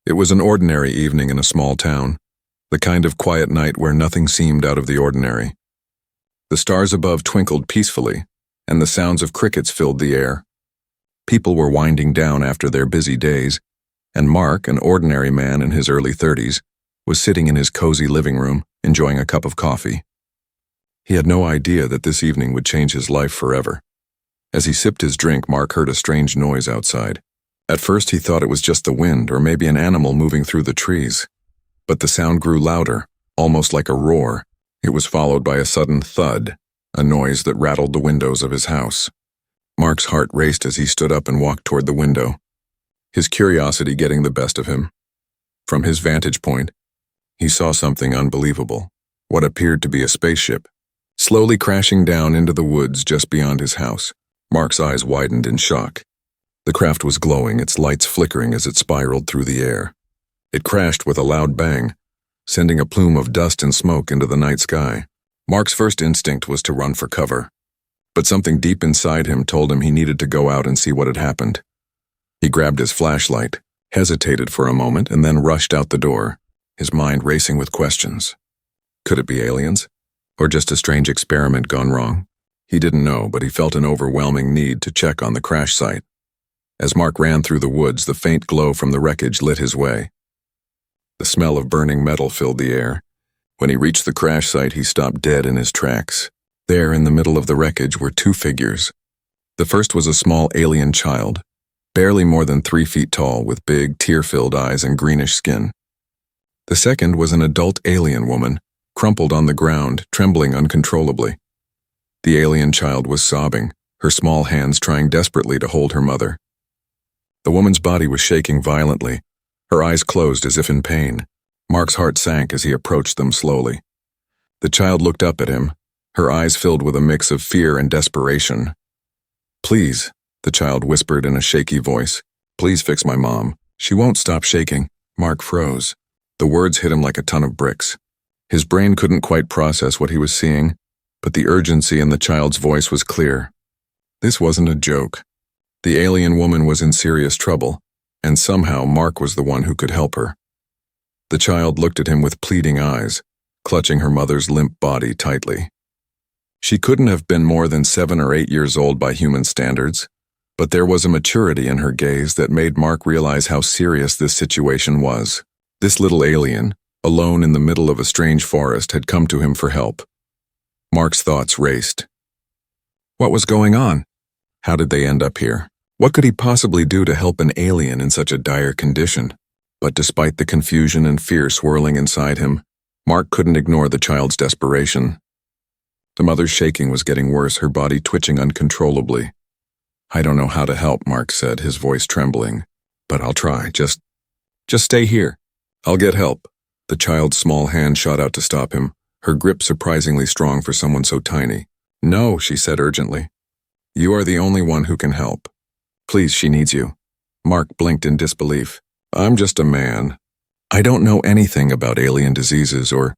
It was an ordinary evening in a small town, the kind of quiet night where nothing seemed out of the ordinary. The stars above twinkled peacefully, and the sounds of crickets filled the air. People were winding down after their busy days, and Mark, an ordinary man in his early 30s, was sitting in his cozy living room, enjoying a cup of coffee. He had no idea that this evening would change his life forever. As he sipped his drink, Mark heard a strange noise outside. At first he thought it was just the wind or maybe an animal moving through the trees. But the sound grew louder, almost like a roar. It was followed by a sudden thud, a noise that rattled the windows of his house. Mark's heart raced as he stood up and walked toward the window, his curiosity getting the best of him. From his vantage point, he saw something unbelievable, what appeared to be a spaceship, slowly crashing down into the woods just beyond his house. Mark's eyes widened in shock. The craft was glowing, its lights flickering as it spiraled through the air. It crashed with a loud bang, sending a plume of dust and smoke into the night sky. Mark's first instinct was to run for cover, but something deep inside him told him he needed to go out and see what had happened. He grabbed his flashlight, hesitated for a moment, and then rushed out the door, his mind racing with questions. Could it be aliens? Or just a strange experiment gone wrong? He didn't know, but he felt an overwhelming need to check on the crash site. As Mark ran through the woods, the faint glow from the wreckage lit his way. The smell of burning metal filled the air. When he reached the crash site, he stopped dead in his tracks. There, in the middle of the wreckage, were two figures. The first was a small alien child, barely more than 3 feet tall, with big, tear-filled eyes and greenish skin. The second was an adult alien woman, crumpled on the ground, trembling uncontrollably. The alien child was sobbing, her small hands trying desperately to hold her mother. The woman's body was shaking violently, her eyes closed as if in pain. Mark's heart sank as he approached them slowly. The child looked up at him, her eyes filled with a mix of fear and desperation. "Please," the child whispered in a shaky voice. "Please fix my mom. She won't stop shaking." Mark froze. The words hit him like a ton of bricks. His brain couldn't quite process what he was seeing, but the urgency in the child's voice was clear. This wasn't a joke. The alien woman was in serious trouble, and somehow Mark was the one who could help her. The child looked at him with pleading eyes, clutching her mother's limp body tightly. She couldn't have been more than 7 or 8 years old by human standards, but there was a maturity in her gaze that made Mark realize how serious this situation was. This little alien, alone in the middle of a strange forest, had come to him for help. Mark's thoughts raced. What was going on? How did they end up here? What could he possibly do to help an alien in such a dire condition? But despite the confusion and fear swirling inside him, Mark couldn't ignore the child's desperation. The mother's shaking was getting worse, her body twitching uncontrollably. "I don't know how to help," Mark said, his voice trembling. "But I'll try. Just stay here. I'll get help." The child's small hand shot out to stop him, her grip surprisingly strong for someone so tiny. "No," she said urgently. "You are the only one who can help. Please, she needs you." Mark blinked in disbelief. "I'm just a man. I don't know anything about alien diseases or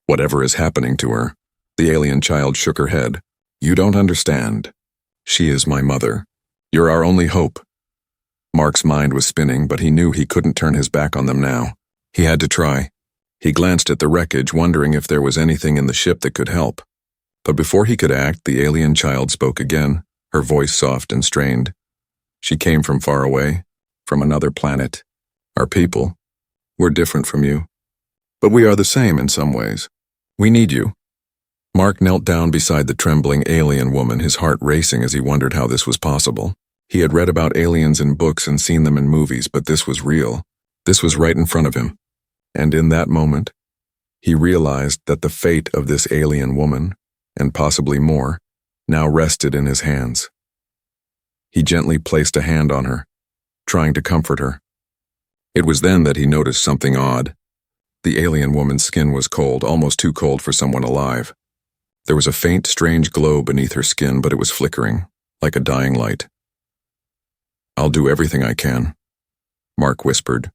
whatever is happening to her." The alien child shook her head. "You don't understand. She is my mother. You're our only hope." Mark's mind was spinning, but he knew he couldn't turn his back on them now. He had to try. He glanced at the wreckage, wondering if there was anything in the ship that could help. But before he could act, the alien child spoke again, her voice soft and strained. "She came from far away, from another planet. Our people. We're different from you. But we are the same in some ways. We need you." Mark knelt down beside the trembling alien woman, his heart racing as he wondered how this was possible. He had read about aliens in books and seen them in movies, but this was real. This was right in front of him. And in that moment, he realized that the fate of this alien woman, and possibly more, now rested in his hands. He gently placed a hand on her, trying to comfort her. It was then that he noticed something odd. The alien woman's skin was cold, almost too cold for someone alive. There was a faint, strange glow beneath her skin, but it was flickering, like a dying light. "I'll do everything I can," Mark whispered,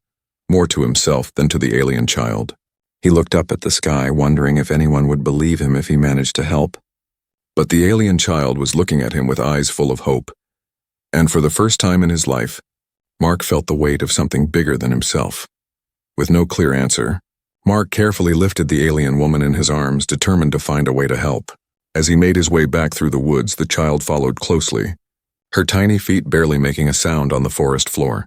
more to himself than to the alien child. He looked up at the sky, wondering if anyone would believe him if he managed to help. But the alien child was looking at him with eyes full of hope. And for the first time in his life, Mark felt the weight of something bigger than himself. With no clear answer, Mark carefully lifted the alien woman in his arms, determined to find a way to help. As he made his way back through the woods, the child followed closely, her tiny feet barely making a sound on the forest floor.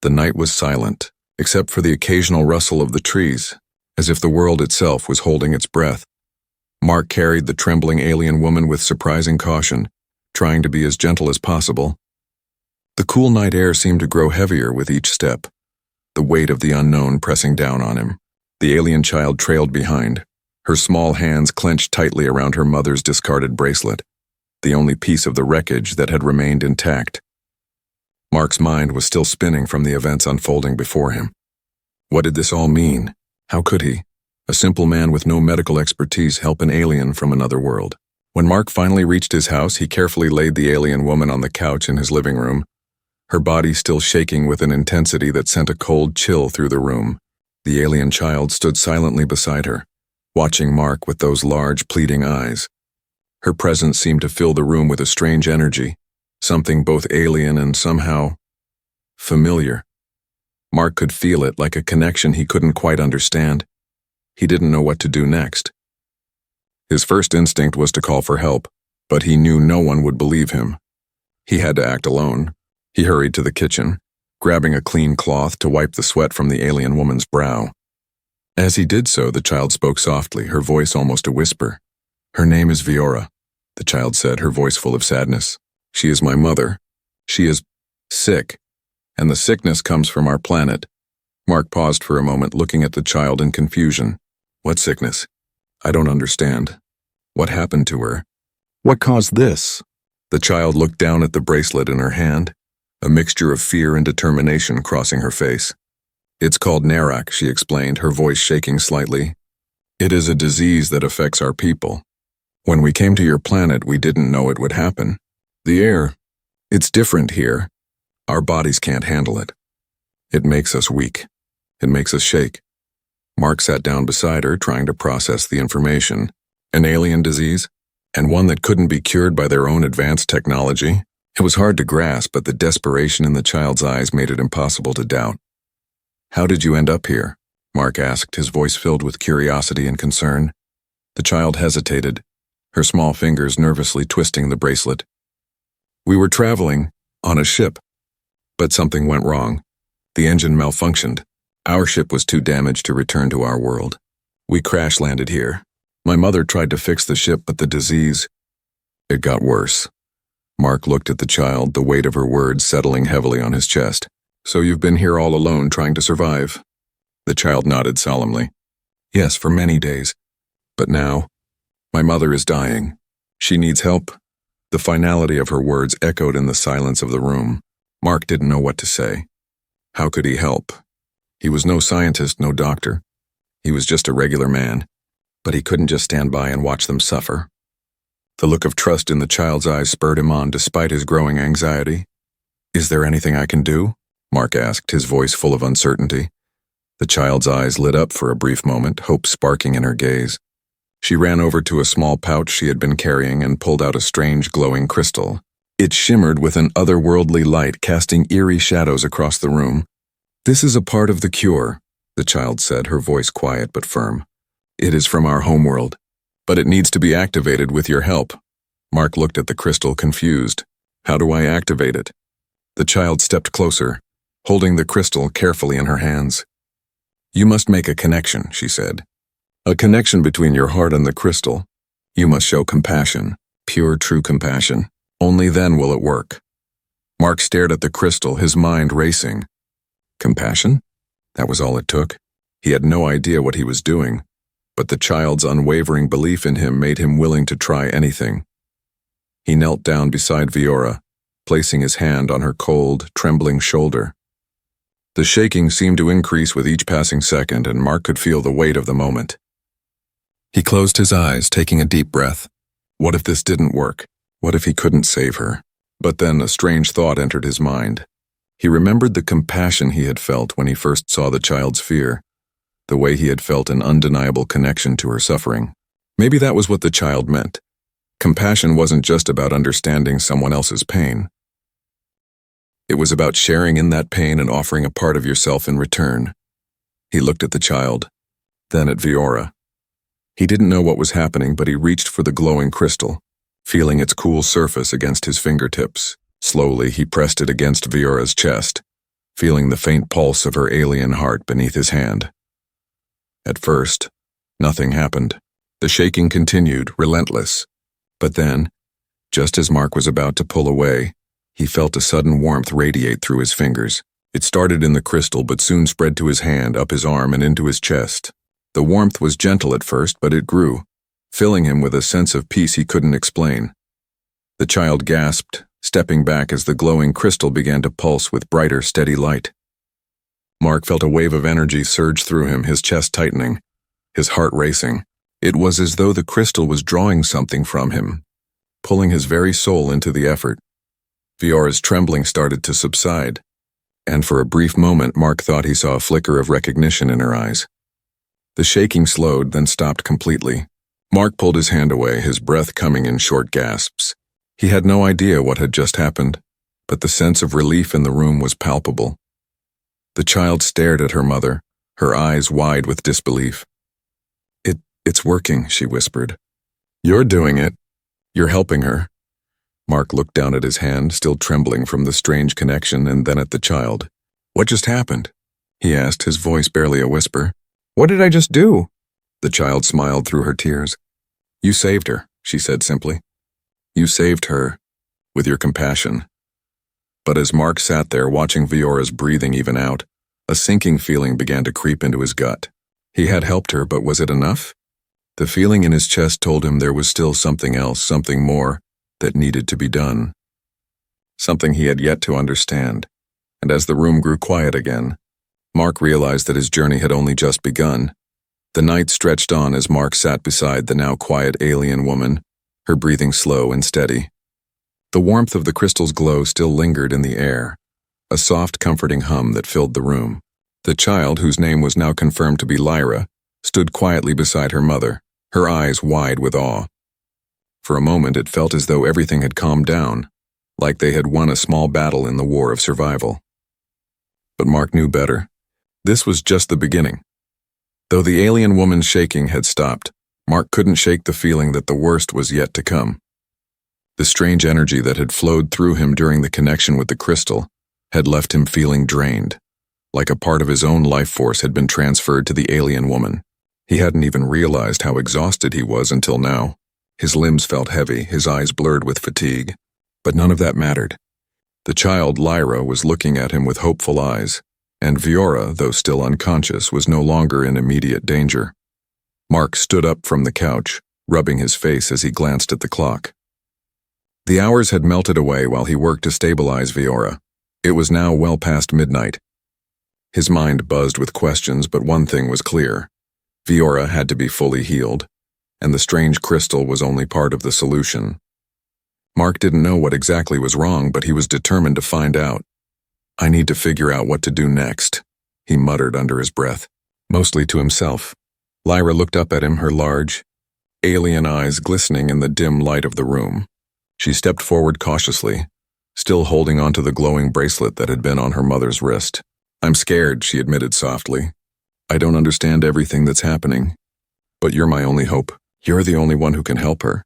The night was silent, except for the occasional rustle of the trees, as if the world itself was holding its breath. Mark carried the trembling alien woman with surprising caution, trying to be as gentle as possible. The cool night air seemed to grow heavier with each step, the weight of the unknown pressing down on him. The alien child trailed behind, her small hands clenched tightly around her mother's discarded bracelet, the only piece of the wreckage that had remained intact. Mark's mind was still spinning from the events unfolding before him. What did this all mean? How could he, a simple man with no medical expertise, help an alien from another world? When Mark finally reached his house, he carefully laid the alien woman on the couch in his living room, her body still shaking with an intensity that sent a cold chill through the room. The alien child stood silently beside her, watching Mark with those large, pleading eyes. Her presence seemed to fill the room with a strange energy, something both alien and somehow familiar. Mark could feel it, like a connection he couldn't quite understand. He didn't know what to do next. His first instinct was to call for help, but he knew no one would believe him. He had to act alone. He hurried to the kitchen, grabbing a clean cloth to wipe the sweat from the alien woman's brow. As he did so, the child spoke softly, her voice almost a whisper. "Her name is Viora," the child said, her voice full of sadness. "She is my mother. She is sick, and the sickness comes from our planet." Mark paused for a moment, looking at the child in confusion. "What sickness? I don't understand. What happened to her? What caused this?" The child looked down at the bracelet in her hand, a mixture of fear and determination crossing her face. "It's called Narak," she explained, her voice shaking slightly. "It is a disease that affects our people. When we came to your planet, we didn't know it would happen. The air, it's different here. Our bodies can't handle it. It makes us weak. It makes us shake." Mark sat down beside her, trying to process the information. An alien disease? And one that couldn't be cured by their own advanced technology? It was hard to grasp, but the desperation in the child's eyes made it impossible to doubt. "How did you end up here?" Mark asked, his voice filled with curiosity and concern. The child hesitated, her small fingers nervously twisting the bracelet. "We were traveling on a ship, but something went wrong. The engine malfunctioned. Our ship was too damaged to return to our world. We crash-landed here. My mother tried to fix the ship, but the disease, it got worse." Mark looked at the child, the weight of her words settling heavily on his chest. "So you've been here all alone, trying to survive?" The child nodded solemnly. "Yes, for many days. But now, my mother is dying. She needs help." The finality of her words echoed in the silence of the room. Mark didn't know what to say. How could he help? He was no scientist, no doctor. He was just a regular man. But he couldn't just stand by and watch them suffer. The look of trust in the child's eyes spurred him on despite his growing anxiety. "Is there anything I can do?" Mark asked, his voice full of uncertainty. The child's eyes lit up for a brief moment, hope sparking in her gaze. She ran over to a small pouch she had been carrying and pulled out a strange glowing crystal. It shimmered with an otherworldly light, casting eerie shadows across the room. "This is a part of the cure," the child said, her voice quiet but firm. "It is from our homeworld, but it needs to be activated with your help." Mark looked at the crystal, confused. "How do I activate it?" The child stepped closer, holding the crystal carefully in her hands. "You must make a connection," she said. "A connection between your heart and the crystal. You must show compassion, pure, true compassion. Only then will it work." Mark stared at the crystal, his mind racing. Compassion? That was all it took. He had no idea what he was doing, but the child's unwavering belief in him made him willing to try anything. He knelt down beside Viora, placing his hand on her cold, trembling shoulder. The shaking seemed to increase with each passing second, and Mark could feel the weight of the moment. He closed his eyes, taking a deep breath. What if this didn't work? What if he couldn't save her? But then a strange thought entered his mind. He remembered the compassion he had felt when he first saw the child's fear, the way he had felt an undeniable connection to her suffering. Maybe that was what the child meant. Compassion wasn't just about understanding someone else's pain. It was about sharing in that pain and offering a part of yourself in return. He looked at the child, then at Viora. He didn't know what was happening, but he reached for the glowing crystal, feeling its cool surface against his fingertips. Slowly, he pressed it against Viora's chest, feeling the faint pulse of her alien heart beneath his hand. At first, nothing happened. The shaking continued, relentless. But then, just as Mark was about to pull away, he felt a sudden warmth radiate through his fingers. It started in the crystal but soon spread to his hand, up his arm, and into his chest. The warmth was gentle at first, but it grew, filling him with a sense of peace he couldn't explain. The child gasped, stepping back as the glowing crystal began to pulse with brighter, steady light. Mark felt a wave of energy surge through him, his chest tightening, his heart racing. It was as though the crystal was drawing something from him, pulling his very soul into the effort. Viora's trembling started to subside, and for a brief moment Mark thought he saw a flicker of recognition in her eyes. The shaking slowed, then stopped completely. Mark pulled his hand away, his breath coming in short gasps. He had no idea what had just happened, but the sense of relief in the room was palpable. The child stared at her mother, her eyes wide with disbelief. It's working, she whispered. You're doing it. You're helping her. Mark looked down at his hand, still trembling from the strange connection, and then at the child. What just happened? He asked, his voice barely a whisper. What did I just do? The child smiled through her tears. You saved her, she said simply. You saved her, with your compassion. But as Mark sat there watching Viora's breathing even out, a sinking feeling began to creep into his gut. He had helped her, but was it enough? The feeling in his chest told him there was still something else, something more, that needed to be done. Something he had yet to understand. And as the room grew quiet again, Mark realized that his journey had only just begun. The night stretched on as Mark sat beside the now quiet alien woman, her breathing slow and steady. The warmth of the crystal's glow still lingered in the air, a soft, comforting hum that filled the room. The child, whose name was now confirmed to be Lyra, stood quietly beside her mother, her eyes wide with awe. For a moment it felt as though everything had calmed down, like they had won a small battle in the war of survival. But Mark knew better. This was just the beginning. Though the alien woman's shaking had stopped, Mark couldn't shake the feeling that the worst was yet to come. The strange energy that had flowed through him during the connection with the crystal had left him feeling drained, like a part of his own life force had been transferred to the alien woman. He hadn't even realized how exhausted he was until now. His limbs felt heavy, his eyes blurred with fatigue. But none of that mattered. The child, Lyra, was looking at him with hopeful eyes, and Viora, though still unconscious, was no longer in immediate danger. Mark stood up from the couch, rubbing his face as he glanced at the clock. The hours had melted away while he worked to stabilize Viora. It was now well past midnight. His mind buzzed with questions, but one thing was clear. Viora had to be fully healed, and the strange crystal was only part of the solution. Mark didn't know what exactly was wrong, but he was determined to find out. I need to figure out what to do next, he muttered under his breath, mostly to himself. Lyra looked up at him, her large, alien eyes glistening in the dim light of the room. She stepped forward cautiously, still holding onto the glowing bracelet that had been on her mother's wrist. I'm scared, she admitted softly. I don't understand everything that's happening, but you're my only hope. You're the only one who can help her.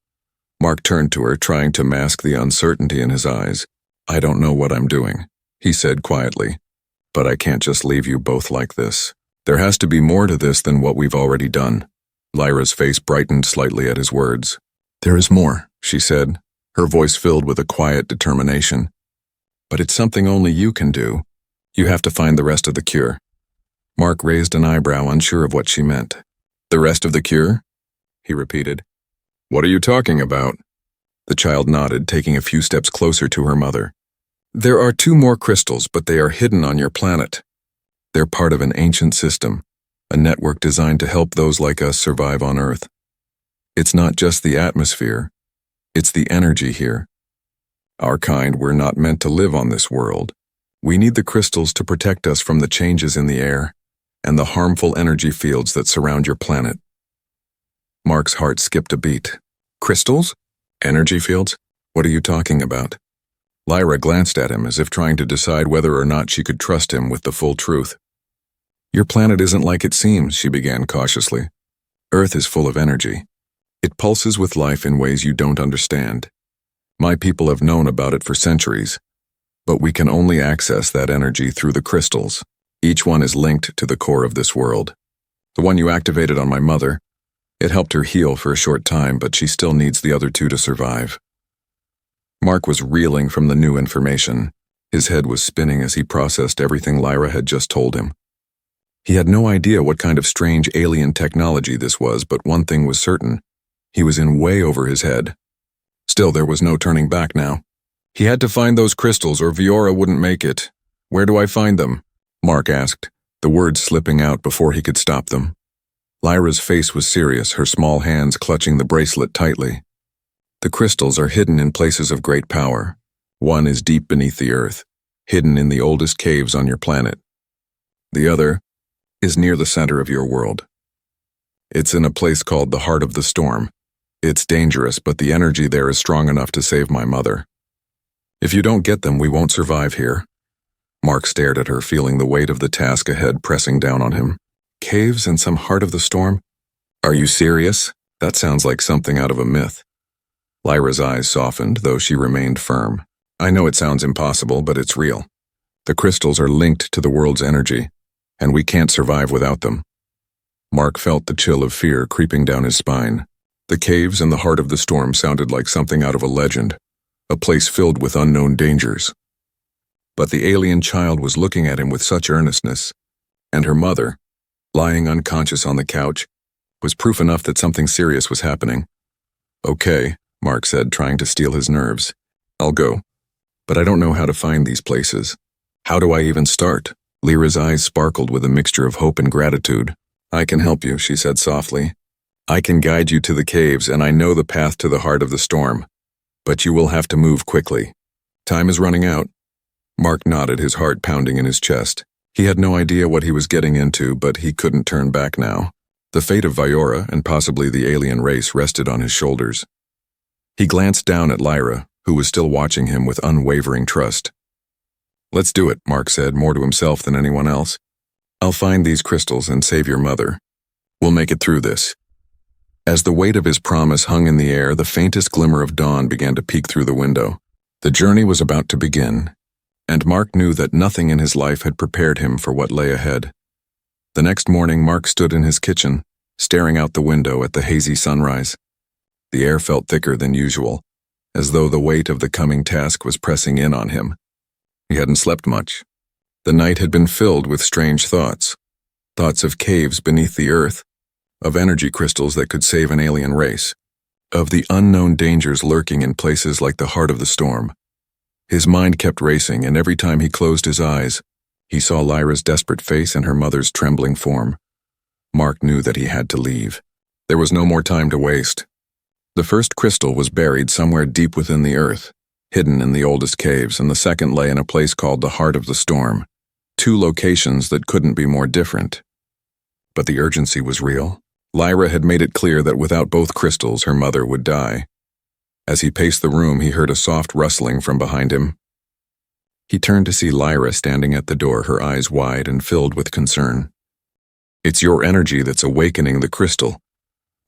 Mark turned to her, trying to mask the uncertainty in his eyes. I don't know what I'm doing, he said quietly, but I can't just leave you both like this. There has to be more to this than what we've already done. Lyra's face brightened slightly at his words. There is more, she said, her voice filled with a quiet determination. But it's something only you can do. You have to find the rest of the cure. Mark raised an eyebrow, unsure of what she meant. The rest of the cure? He repeated. What are you talking about? The child nodded, taking a few steps closer to her mother. There are 2 more crystals, but they are hidden on your planet. They're part of an ancient system, a network designed to help those like us survive on Earth. It's not just the atmosphere, it's the energy here. Our kind were not meant to live on this world. We need the crystals to protect us from the changes in the air and the harmful energy fields that surround your planet. Mark's heart skipped a beat. Crystals? Energy fields? What are you talking about? Lyra glanced at him as if trying to decide whether or not she could trust him with the full truth. Your planet isn't like it seems, she began cautiously. Earth is full of energy. It pulses with life in ways you don't understand. My people have known about it for centuries, but we can only access that energy through the crystals. Each one is linked to the core of this world. The one you activated on my mother, it helped her heal for a short time, but she still needs the other two to survive. Mark was reeling from the new information. His head was spinning as he processed everything Lyra had just told him. He had no idea what kind of strange alien technology this was, but one thing was certain. He was in way over his head. Still, there was no turning back now. He had to find those crystals or Viora wouldn't make it. Where do I find them? Mark asked, the words slipping out before he could stop them. Lyra's face was serious, her small hands clutching the bracelet tightly. The crystals are hidden in places of great power. One is deep beneath the earth, hidden in the oldest caves on your planet. The other is near the center of your world. It's in a place called the Heart of the Storm. It's dangerous, but the energy there is strong enough to save my mother. If you don't get them, we won't survive here. Mark stared at her, feeling the weight of the task ahead pressing down on him. Caves in some Heart of the Storm? Are you serious? That sounds like something out of a myth. Lyra's eyes softened, though she remained firm. I know it sounds impossible, but it's real. The crystals are linked to the world's energy, and we can't survive without them. Mark felt the chill of fear creeping down his spine. The caves in the Heart of the Storm sounded like something out of a legend, a place filled with unknown dangers. But the alien child was looking at him with such earnestness, and her mother, lying unconscious on the couch, was proof enough that something serious was happening. Okay, Mark said, trying to steel his nerves. I'll go. But I don't know how to find these places. How do I even start? Lyra's eyes sparkled with a mixture of hope and gratitude. I can help you, she said softly. I can guide you to the caves, and I know the path to the Heart of the Storm. But you will have to move quickly. Time is running out. Mark nodded, his heart pounding in his chest. He had no idea what he was getting into, but he couldn't turn back now. The fate of Viora, and possibly the alien race, rested on his shoulders. He glanced down at Lyra, who was still watching him with unwavering trust. Let's do it, Mark said, more to himself than anyone else. I'll find these crystals and save your mother. We'll make it through this. As the weight of his promise hung in the air, the faintest glimmer of dawn began to peek through the window. The journey was about to begin, and Mark knew that nothing in his life had prepared him for what lay ahead. The next morning, Mark stood in his kitchen, staring out the window at the hazy sunrise. The air felt thicker than usual, as though the weight of the coming task was pressing in on him. He hadn't slept much. The night had been filled with strange thoughts. Thoughts of caves beneath the earth, of energy crystals that could save an alien race, of the unknown dangers lurking in places like the Heart of the Storm. His mind kept racing, and every time he closed his eyes, he saw Lyra's desperate face and her mother's trembling form. Mark knew that he had to leave. There was no more time to waste. The first crystal was buried somewhere deep within the earth, hidden in the oldest caves, and the second lay in a place called the Heart of the Storm. Two locations that couldn't be more different. But the urgency was real. Lyra had made it clear that without both crystals, her mother would die. As he paced the room, he heard a soft rustling from behind him. He turned to see Lyra standing at the door, her eyes wide and filled with concern. It's your energy that's awakening the crystal.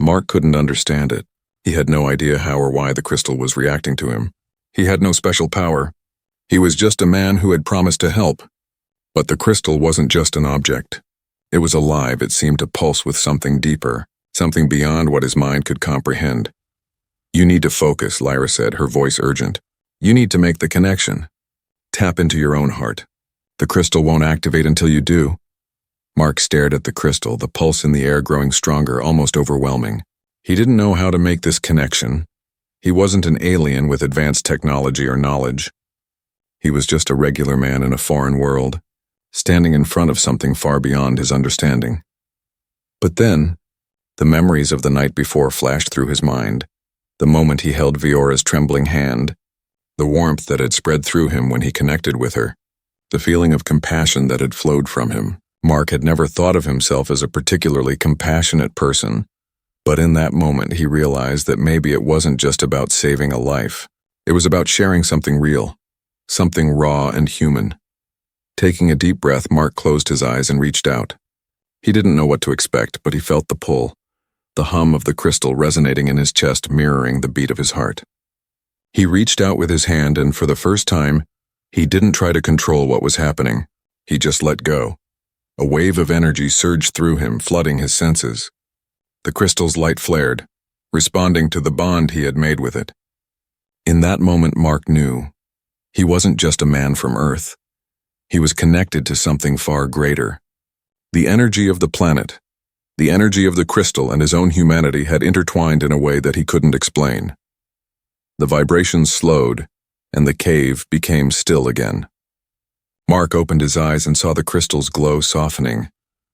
Mark couldn't understand it. He had no idea how or why the crystal was reacting to him. He had no special power. He was just a man who had promised to help. But the crystal wasn't just an object. It was alive. It seemed to pulse with something deeper, something beyond what his mind could comprehend. You need to focus, Lyra said, her voice urgent. You need to make the connection. Tap into your own heart. The crystal won't activate until you do. Mark stared at the crystal, the pulse in the air growing stronger, almost overwhelming. He didn't know how to make this connection. He wasn't an alien with advanced technology or knowledge. He was just a regular man in a foreign world, standing in front of something far beyond his understanding. But then, the memories of the night before flashed through his mind, the moment he held Viora's trembling hand, the warmth that had spread through him when he connected with her, the feeling of compassion that had flowed from him. Mark had never thought of himself as a particularly compassionate person, but in that moment he realized that maybe it wasn't just about saving a life. It was about sharing something real, something raw and human. Taking a deep breath, Mark closed his eyes and reached out. He didn't know what to expect, but he felt the pull, the hum of the crystal resonating in his chest, mirroring the beat of his heart. He reached out with his hand, and for the first time, he didn't try to control what was happening. He just let go. A wave of energy surged through him, flooding his senses. The crystal's light flared, responding to the bond he had made with it. In that moment, Mark knew he wasn't just a man from Earth. He was connected to something far greater. The energy of the planet, the energy of the crystal, and his own humanity had intertwined in a way that he couldn't explain. The vibrations slowed, and the cave became still again. Mark opened his eyes and saw the crystal's glow softening,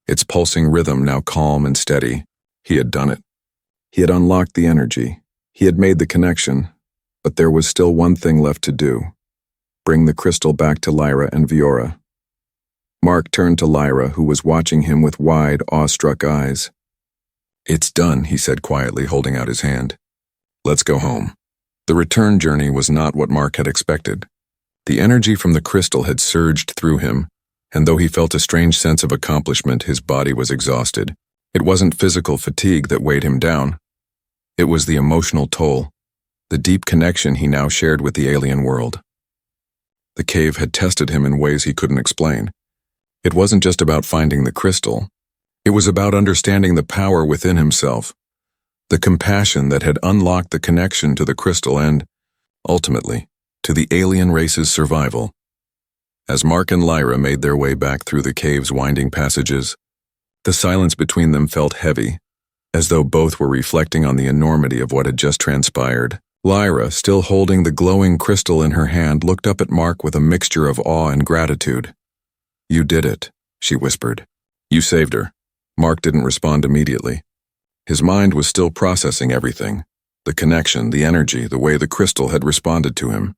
its pulsing rhythm now calm and steady. He had done it. He had unlocked the energy. He had made the connection, but there was still one thing left to do: bring the crystal back to Lyra and Viora. Mark turned to Lyra, who was watching him with wide, awestruck eyes. "It's done," he said quietly, holding out his hand. "Let's go home." The return journey was not what Mark had expected. The energy from the crystal had surged through him, and though he felt a strange sense of accomplishment, his body was exhausted. It wasn't physical fatigue that weighed him down. It was the emotional toll, the deep connection he now shared with the alien world. The cave had tested him in ways he couldn't explain. It wasn't just about finding the crystal. It was about understanding the power within himself, the compassion that had unlocked the connection to the crystal and, ultimately, to the alien race's survival. As Mark and Lyra made their way back through the cave's winding passages, the silence between them felt heavy, as though both were reflecting on the enormity of what had just transpired. Lyra, still holding the glowing crystal in her hand, looked up at Mark with a mixture of awe and gratitude. "You did it," she whispered. "You saved her." Mark didn't respond immediately. His mind was still processing everything: the connection, the energy, the way the crystal had responded to him.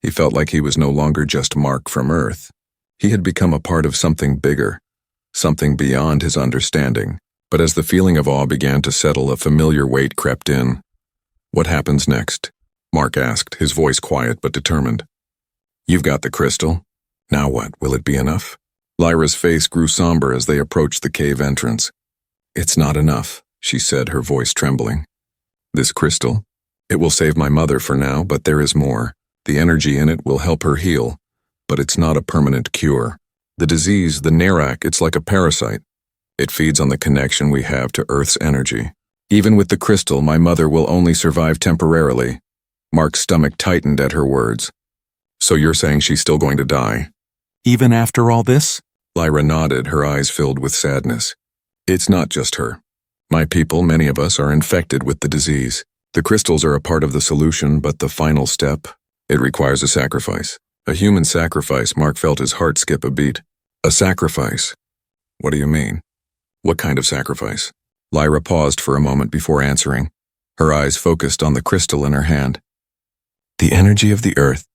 He felt like he was no longer just Mark from Earth. He had become a part of something bigger, something beyond his understanding. But as the feeling of awe began to settle, a familiar weight crept in. "What happens next?" Mark asked, his voice quiet but determined. "You've got the crystal. Now what? Will it be enough?" Lyra's face grew somber as they approached the cave entrance. "It's not enough," she said, her voice trembling. "This crystal? It will save my mother for now, but there is more. The energy in it will help her heal, but it's not a permanent cure. The disease, the Nerak, it's like a parasite. It feeds on the connection we have to Earth's energy. Even with the crystal, my mother will only survive temporarily." Mark's stomach tightened at her words. "So you're saying she's still going to die?" "Even after all this?" Lyra nodded, her eyes filled with sadness. "It's not just her. My people, many of us, are infected with the disease. The crystals are a part of the solution, but the final step, it requires a sacrifice. A human sacrifice." Mark felt his heart skip a beat. "A sacrifice? What do you mean? What kind of sacrifice?" Lyra paused for a moment before answering, her eyes focused on the crystal in her hand. "The energy of the Earth.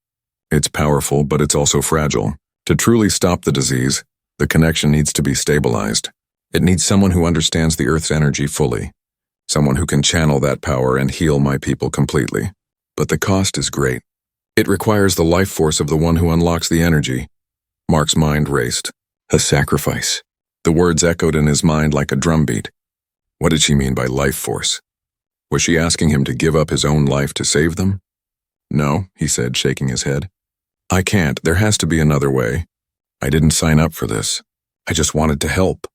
It's powerful, but it's also fragile. To truly stop the disease, the connection needs to be stabilized. It needs someone who understands the Earth's energy fully, someone who can channel that power and heal my people completely. But the cost is great. It requires the life force of the one who unlocks the energy." Mark's mind raced. A sacrifice. The words echoed in his mind like a drumbeat. What did she mean by life force? Was she asking him to give up his own life to save them? "No," he said, shaking his head. "I can't. There has to be another way. I didn't sign up for this. I just wanted to help."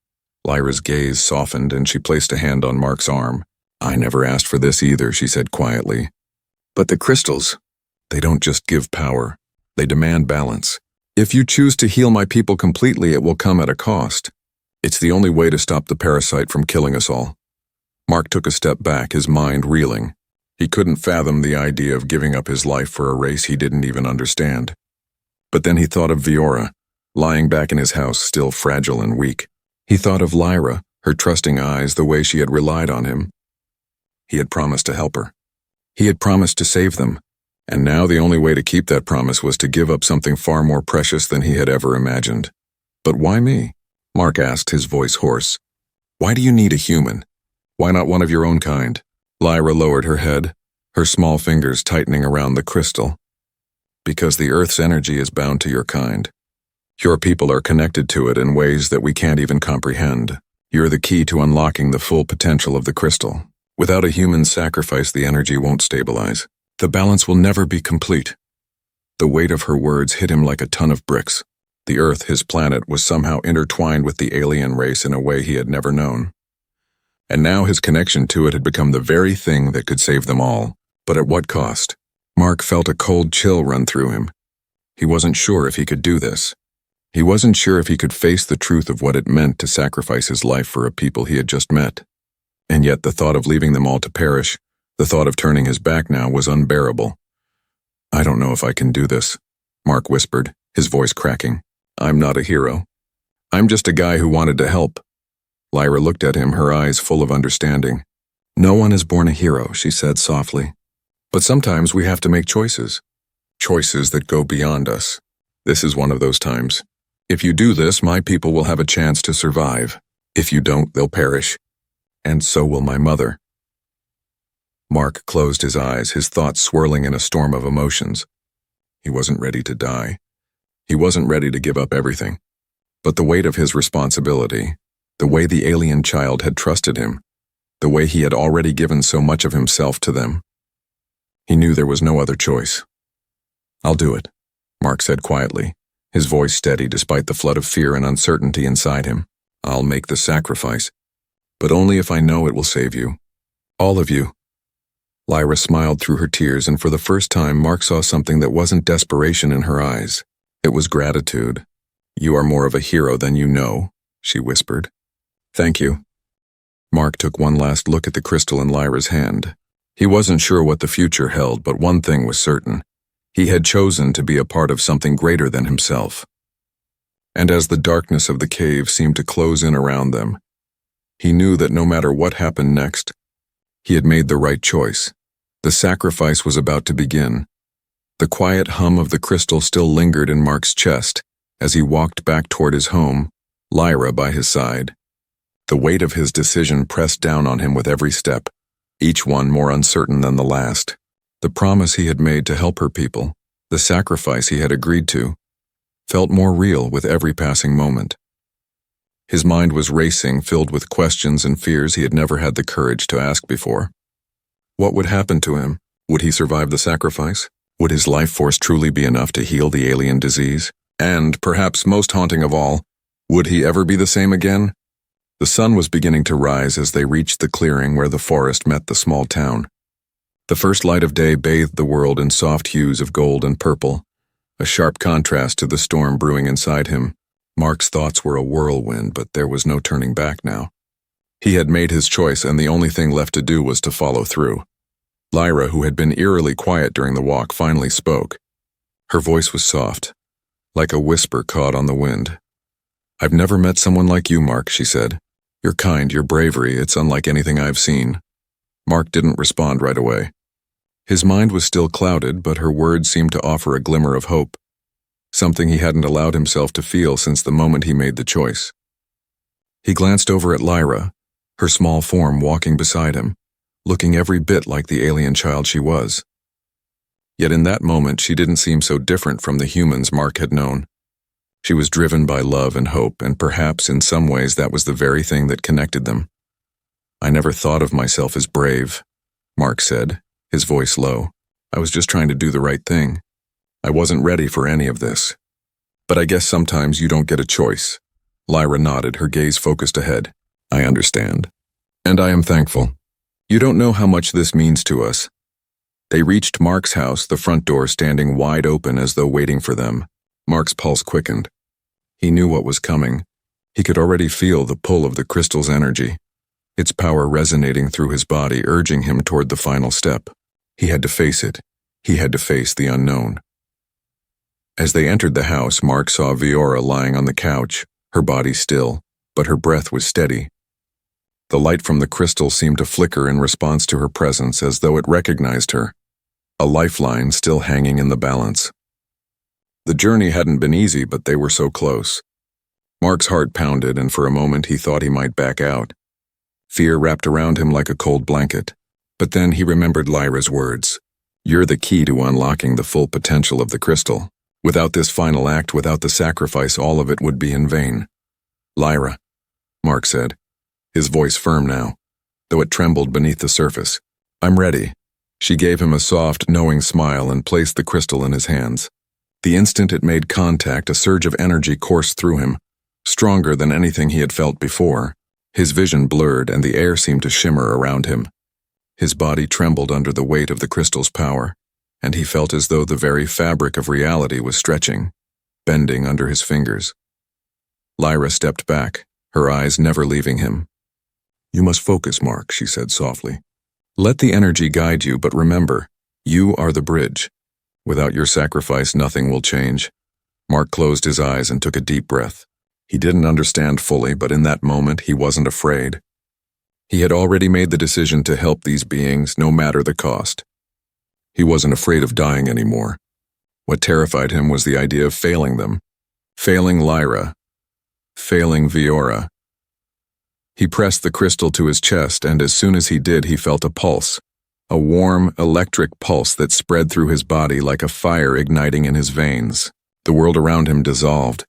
Lyra's gaze softened and she placed a hand on Mark's arm. "I never asked for this either," she said quietly. "But the crystals, they don't just give power. They demand balance. If you choose to heal my people completely, it will come at a cost. It's the only way to stop the parasite from killing us all." Mark took a step back, his mind reeling. He couldn't fathom the idea of giving up his life for a race he didn't even understand. But then he thought of Viora, lying back in his house, still fragile and weak. He thought of Lyra, her trusting eyes, the way she had relied on him. He had promised to help her. He had promised to save them. And now the only way to keep that promise was to give up something far more precious than he had ever imagined. "But why me?" Mark asked, his voice hoarse. "Why do you need a human? Why not one of your own kind?" Lyra lowered her head, her small fingers tightening around the crystal. "Because the Earth's energy is bound to your kind. Your people are connected to it in ways that we can't even comprehend. You're the key to unlocking the full potential of the crystal. Without a human sacrifice, the energy won't stabilize. The balance will never be complete. The weight of her words hit him like a ton of bricks. The Earth, his planet, was somehow intertwined with the alien race in a way he had never known. And now his connection to it had become the very thing that could save them all. But at what cost? Mark felt a cold chill run through him. He wasn't sure if he could do this. He wasn't sure if he could face the truth of what it meant to sacrifice his life for a people he had just met. And yet the thought of leaving them all to perish, the thought of turning his back now, was unbearable. I don't know if I can do this, Mark whispered, his voice cracking. I'm not a hero. I'm just a guy who wanted to help. Lyra looked at him, her eyes full of understanding. No one is born a hero, she said softly. But sometimes we have to make choices. Choices that go beyond us. This is one of those times. If you do this, my people will have a chance to survive. If you don't, they'll perish. And so will my mother. Mark closed his eyes, his thoughts swirling in a storm of emotions. He wasn't ready to die. He wasn't ready to give up everything. But the weight of his responsibility, the way the alien child had trusted him, the way he had already given so much of himself to them, he knew there was no other choice. I'll do it, Mark said quietly, his voice steady despite the flood of fear and uncertainty inside him. I'll make the sacrifice, but only if I know it will save you. All of you. Lyra smiled through her tears, and for the first time Mark saw something that wasn't desperation in her eyes. It was gratitude. You are more of a hero than you know, she whispered. Thank you. Mark took one last look at the crystal in Lyra's hand. He wasn't sure what the future held, but one thing was certain. He had chosen to be a part of something greater than himself. And as the darkness of the cave seemed to close in around them, he knew that no matter what happened next, he had made the right choice. The sacrifice was about to begin. The quiet hum of the crystal still lingered in Mark's chest as he walked back toward his home, Lyra by his side. The weight of his decision pressed down on him with every step, each one more uncertain than the last. The promise he had made to help her people, the sacrifice he had agreed to, felt more real with every passing moment. His mind was racing, filled with questions and fears he had never had the courage to ask before. What would happen to him? Would he survive the sacrifice? Would his life force truly be enough to heal the alien disease? And, perhaps most haunting of all, would he ever be the same again? The sun was beginning to rise as they reached the clearing where the forest met the small town. The first light of day bathed the world in soft hues of gold and purple, a sharp contrast to the storm brewing inside him. Mark's thoughts were a whirlwind, but there was no turning back now. He had made his choice, and the only thing left to do was to follow through. Lyra, who had been eerily quiet during the walk, finally spoke. Her voice was soft, like a whisper caught on the wind. I've never met someone like you, Mark, she said. Your kind, your bravery, it's unlike anything I've seen. Mark didn't respond right away. His mind was still clouded, but her words seemed to offer a glimmer of hope, something he hadn't allowed himself to feel since the moment he made the choice. He glanced over at Lyra, her small form walking beside him, looking every bit like the alien child she was. Yet in that moment she didn't seem so different from the humans Mark had known. She was driven by love and hope, and perhaps in some ways that was the very thing that connected them. I never thought of myself as brave, Mark said, his voice low. I was just trying to do the right thing. I wasn't ready for any of this. But I guess sometimes you don't get a choice. Lyra nodded, her gaze focused ahead. I understand. And I am thankful. You don't know how much this means to us. They reached Mark's house, the front door standing wide open as though waiting for them. Mark's pulse quickened. He knew what was coming. He could already feel the pull of the crystal's energy, its power resonating through his body, urging him toward the final step. He had to face it. He had to face the unknown. As they entered the house, Mark saw Viora lying on the couch, her body still, but her breath was steady. The light from the crystal seemed to flicker in response to her presence, as though it recognized her, a lifeline still hanging in the balance. The journey hadn't been easy, but they were so close. Mark's heart pounded, and for a moment he thought he might back out. Fear wrapped around him like a cold blanket. But then he remembered Lyra's words. You're the key to unlocking the full potential of the crystal. Without this final act, without the sacrifice, all of it would be in vain. Lyra, Mark said, his voice firm now, though it trembled beneath the surface. "I'm ready." She gave him a soft, knowing smile and placed the crystal in his hands. The instant it made contact, a surge of energy coursed through him, stronger than anything he had felt before. His vision blurred and the air seemed to shimmer around him. His body trembled under the weight of the crystal's power, and he felt as though the very fabric of reality was stretching, bending under his fingers. Lyra stepped back, her eyes never leaving him. "You must focus, Mark," she said softly. "Let the energy guide you, but remember, you are the bridge. Without your sacrifice, nothing will change." Mark closed his eyes and took a deep breath. He didn't understand fully, but in that moment he wasn't afraid. He had already made the decision to help these beings, no matter the cost. He wasn't afraid of dying anymore. What terrified him was the idea of failing them. Failing Lyra. Failing Viora. He pressed the crystal to his chest, and as soon as he did, he felt a pulse. A warm, electric pulse that spread through his body like a fire igniting in his veins. The world around him dissolved,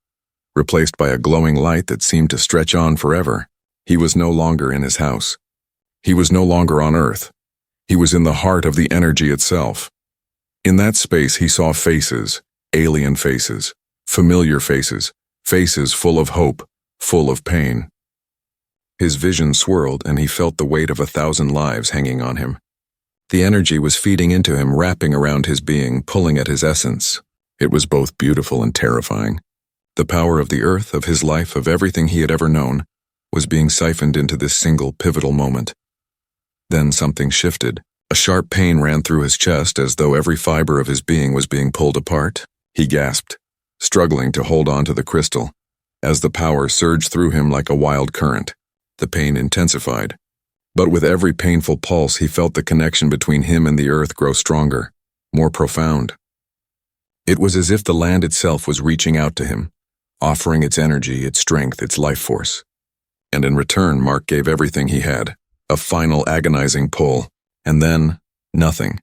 replaced by a glowing light that seemed to stretch on forever. He was no longer in his house. He was no longer on Earth. He was in the heart of the energy itself. In that space he saw faces, alien faces, familiar faces, faces full of hope, full of pain. His vision swirled and he felt the weight of 1,000 lives hanging on him. The energy was feeding into him, wrapping around his being, pulling at his essence. It was both beautiful and terrifying. The power of the earth, of his life, of everything he had ever known, was being siphoned into this single pivotal moment. Then something shifted. A sharp pain ran through his chest as though every fiber of his being was being pulled apart. He gasped, struggling to hold on to the crystal, as the power surged through him like a wild current. The pain intensified. But with every painful pulse, he felt the connection between him and the earth grow stronger, more profound. It was as if the land itself was reaching out to him, offering its energy, its strength, its life force. And in return, Mark gave everything he had, a final agonizing pull, and then nothing.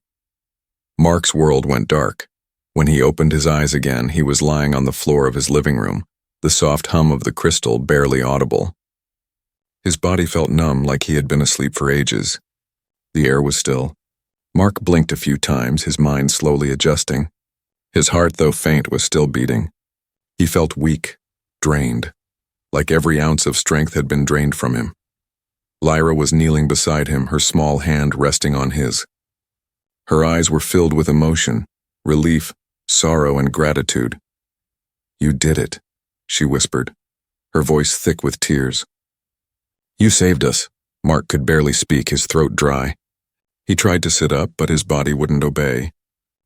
Mark's world went dark. When he opened his eyes again, he was lying on the floor of his living room, the soft hum of the crystal barely audible. His body felt numb, like he had been asleep for ages. The air was still. Mark blinked a few times, his mind slowly adjusting. His heart, though faint, was still beating. He felt weak, drained, like every ounce of strength had been drained from him. Lyra was kneeling beside him, her small hand resting on his. Her eyes were filled with emotion, relief, sorrow, and gratitude. "You did it," she whispered, her voice thick with tears. "You saved us." Mark could barely speak, his throat dry. He tried to sit up, but his body wouldn't obey.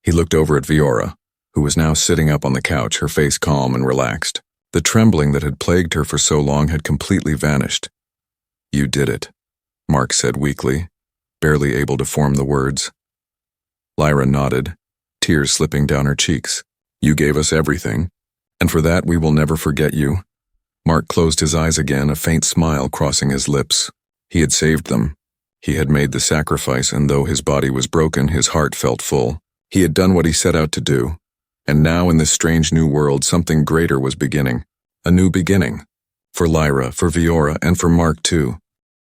He looked over at Viora, who was now sitting up on the couch, her face calm and relaxed. The trembling that had plagued her for so long had completely vanished. "You did it," Mark said weakly, barely able to form the words. Lyra nodded, tears slipping down her cheeks. "You gave us everything, and for that we will never forget you." Mark closed his eyes again, a faint smile crossing his lips. He had saved them. He had made the sacrifice, and though his body was broken, his heart felt full. He had done what he set out to do. And now in this strange new world, something greater was beginning. A new beginning. For Lyra, for Viora, and for Mark too.